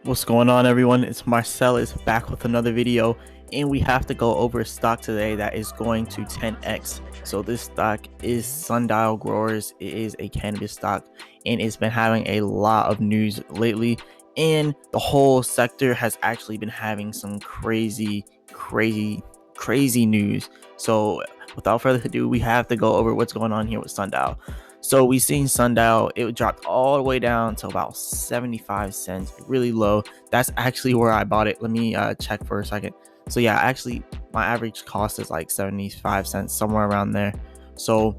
What's going on, everyone? It's Marsellis back with another video, and we have to go over a stock today that is going to 10x. So this stock is Sndl Growers. It is a cannabis stock, and it's been having a lot of news lately, and the whole sector has actually been having some crazy news. So without further ado, we have to go over what's going on here with Sndl. So we seen Sndl, it dropped all the way down to about 75 cents, really low. That's actually where I bought it. Let me check for a second. So yeah, actually my average cost is like 75 cents, somewhere around there. So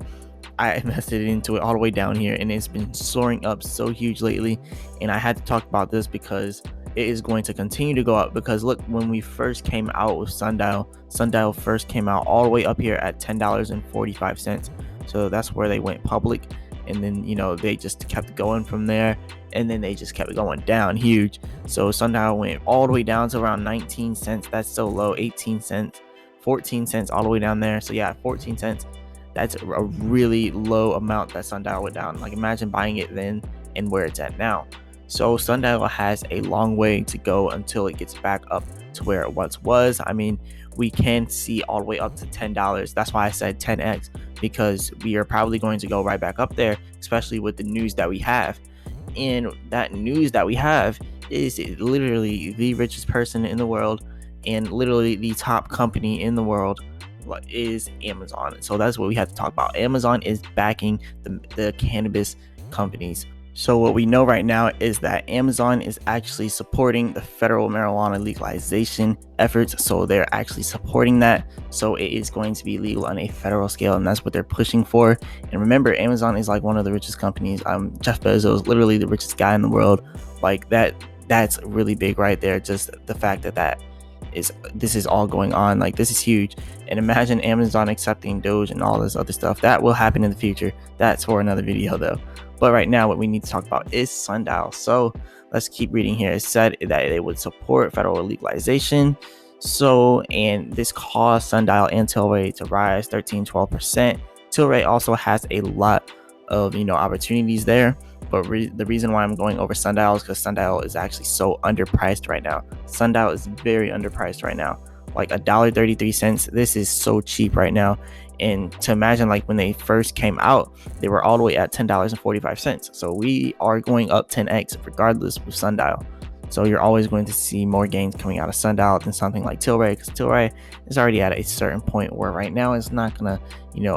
I invested into it all the way down here, and it's been soaring up so huge lately. And I had to talk about this because it is going to continue to go up. Because look, when we first came out with Sndl first came out all the way up here at $10.45. So that's where they went public, and then they just kept going from there, and then they just kept going down huge. So Sndl went all the way down to around 19 cents. That's so low. 18 cents, 14 cents, all the way down there. So yeah, 14 cents. That's a really low amount that Sndl went down. Like, imagine buying it then and where it's at now. So Sndl has a long way to go until it gets back up to where it once was. I mean, we can see all the way up to $10. That's why I said 10x, because we are probably going to go right back up there, especially with the news that we have. And that news that we have is literally the richest person in the world, and literally the top company in the world is Amazon. So that's what we have to talk about. Amazon is backing the cannabis companies. So what we know right now is that Amazon is actually supporting the federal marijuana legalization efforts. So they're actually supporting that. So it is going to be legal on a federal scale, and that's what they're pushing for. And remember, Amazon is like one of the richest companies. Jeff Bezos, literally the richest guy in the world. Like that's really big right there. Just the fact that this is all going on, like, this is huge. And imagine Amazon accepting Doge and all this other stuff. That will happen in the future. That's for another video though. But right now, what we need to talk about is Sndl. So let's keep reading here. It said that they would support federal legalization. So, and this caused Sndl and Tilray to rise 13-12%. Tilray also has a lot of opportunities there. But the reason why I'm going over Sndl is because Sndl is actually so underpriced right now. Sndl is very underpriced right now, like $1.33. This is so cheap right now. And to imagine, like, when they first came out, they were all the way at $10.45. So we are going up 10x regardless with Sndl. So you're always going to see more gains coming out of Sndl than something like Tilray, because Tilray is already at a certain point where right now it's not gonna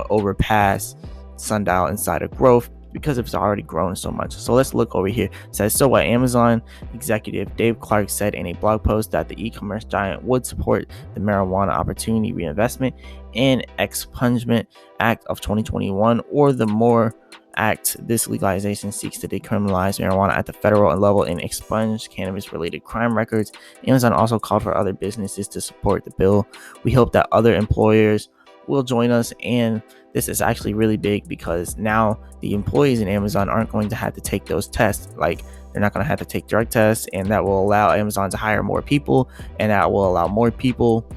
overpass Sndl inside of growth, because it's already grown so much. So let's look over here. It says, so what Amazon executive Dave Clark said in a blog post that the e-commerce giant would support the Marijuana Opportunity Reinvestment and Expungement Act of 2021, or the MORE Act. This legalization seeks to decriminalize marijuana at the federal level and expunge cannabis-related crime records. Amazon also called for other businesses to support the bill. We hope that other employers will join us, and this is actually really big because now the employees in Amazon aren't going to have to take those tests. Like, they're not going to have to take drug tests, and that will allow Amazon to hire more people, and that will allow more people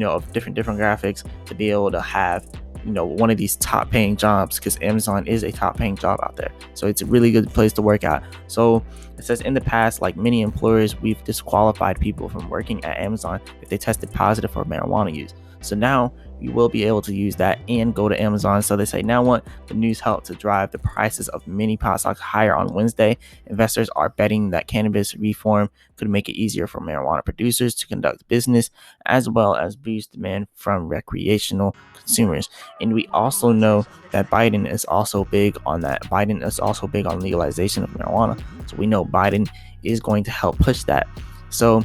of different demographics to be able to have one of these top paying jobs, because Amazon is a top paying job out there. So it's a really good place to work at. So it says, in the past, like many employers, we've disqualified people from working at Amazon if they tested positive for marijuana use. So now you will be able to use that and go to Amazon. So they say, now what? The news helped to drive the prices of many pot stocks higher on Wednesday. Investors are betting that cannabis reform could make it easier for marijuana producers to conduct business, as well as boost demand from recreational consumers. And we also know that Biden is also big on that. Biden is also big on legalization of marijuana. So we know Biden is going to help push that. So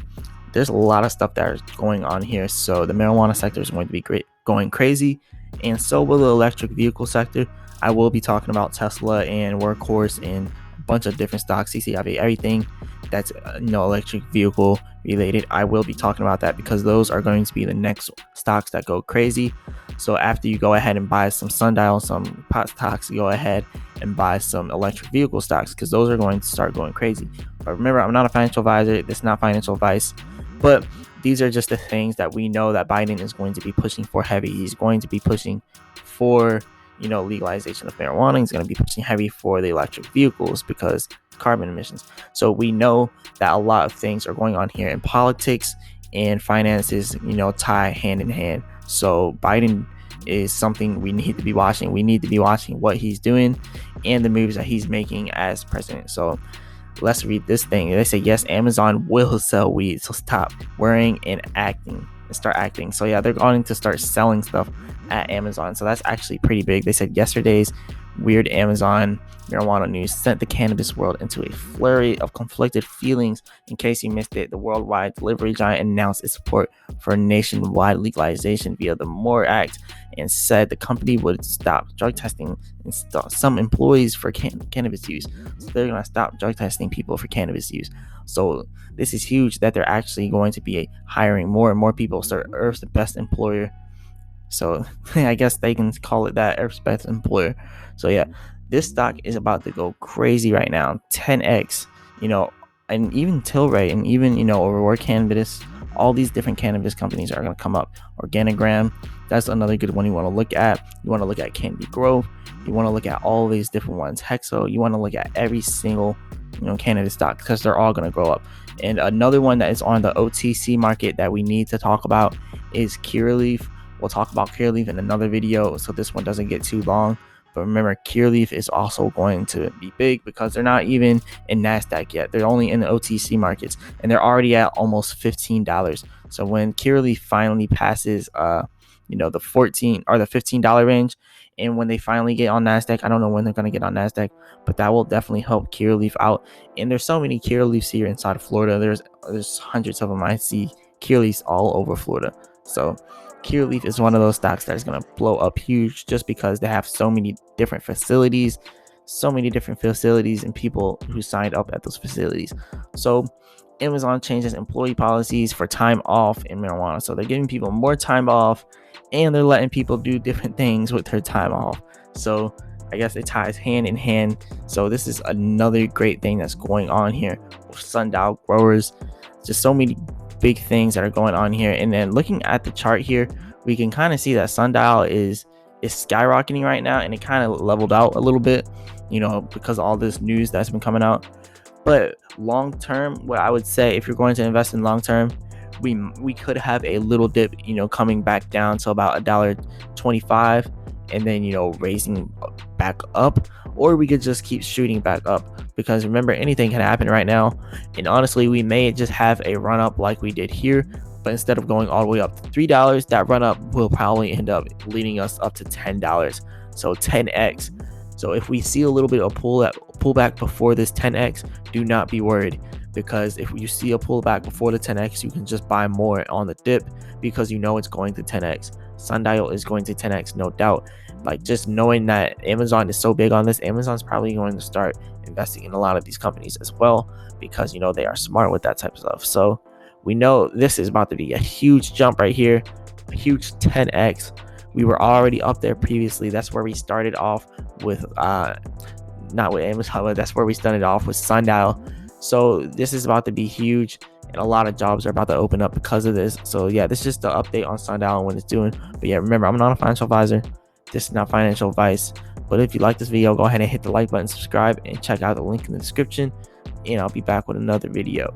there's a lot of stuff that is going on here. So the marijuana sector is going to be going crazy, and so will the electric vehicle sector. I will be talking about Tesla and Workhorse and a bunch of different stocks, CCIV, everything that's electric vehicle related. I will be talking about that because those are going to be the next stocks that go crazy. So after you go ahead and buy some Sndl, some pot stocks, go ahead and buy some electric vehicle stocks, because those are going to start going crazy. But remember, I'm not a financial advisor. This is not financial advice. But these are just the things that we know that Biden is going to be pushing for heavy. He's going to be pushing for legalization of marijuana. He's going to be pushing heavy for the electric vehicles, because carbon emissions. So we know that a lot of things are going on here in politics and finances, tie hand in hand. So Biden is something we need to be watching. We need to be watching what he's doing and the moves that he's making as president. So let's read this thing. They say, yes, Amazon will sell weed. So stop worrying and start acting. So yeah, they're going to start selling stuff at Amazon. So that's actually pretty big. They said yesterday's weird Amazon marijuana news sent the cannabis world into a flurry of conflicted feelings. In case you missed it, the worldwide delivery giant announced its support for nationwide legalization via the MORE Act and said the company would stop drug testing and some employees for cannabis use. So they're going to stop drug testing people for cannabis use. So this is huge that they're actually going to be hiring more and more people. So Earth's the best employer. So I guess they can call it that, Earth's best employer. So yeah, this stock is about to go crazy right now, 10x, and even Tilray and even, Aurora Cannabis, all these different cannabis companies are going to come up. Organigram, that's another good one you want to look at. You want to look at Candy Grove. You want to look at all these different ones. Hexo, you want to look at every single, cannabis stock because they're all going to grow up. And another one that is on the OTC market that we need to talk about is Curaleaf. We'll talk about Curaleaf in another video, so this one doesn't get too long. But remember, Curaleaf is also going to be big because they're not even in NASDAQ yet. They're only in the OTC markets, and they're already at almost $15. So when Curaleaf finally passes, the $14 or the $15 range, and when they finally get on NASDAQ, I don't know when they're going to get on NASDAQ, but that will definitely help Curaleaf out. And there's so many Curaleafs here inside of Florida. There's hundreds of them. I see Curaleafs all over Florida. So Curaleaf is one of those stocks that is going to blow up huge just because they have so many different facilities and people who signed up at those facilities. So Amazon changes employee policies for time off in marijuana. So they're giving people more time off and they're letting people do different things with their time off. So I guess it ties hand in hand. So this is another great thing that's going on here with Sndl growers. Just so many big things that are going on here. And then looking at the chart here, we can kind of see that Sndl is skyrocketing right now, and it kind of leveled out a little bit, because of all this news that's been coming out. But long term, what I would say, if you're going to invest in long term, we could have a little dip, coming back down to about $1.25 and then raising back up, or we could just keep shooting back up, because remember, anything can happen right now. And honestly, we may just have a run up like we did here, but instead of going all the way up to $3, that run up will probably end up leading us up to $10. So 10x. So if we see a little bit of pullback before this 10x, do not be worried, because if you see a pullback before the 10x, you can just buy more on the dip because it's going to 10x. Sndl is going to 10x, no doubt. Like, just knowing that Amazon is so big on this, Amazon's probably going to start investing in a lot of these companies as well, because they are smart with that type of stuff. So we know this is about to be a huge jump right here, a huge 10x. We were already up there previously. That's where we started off with not with Amazon, but that's where we started off with Sndl. So this is about to be huge, and a lot of jobs are about to open up because of this. So yeah, this is just the update on Sndl and what it's doing. But yeah, remember, I'm not a financial advisor. This is not financial advice. But if you like this video, go ahead and hit the like button, subscribe, and check out the link in the description. And I'll be back with another video.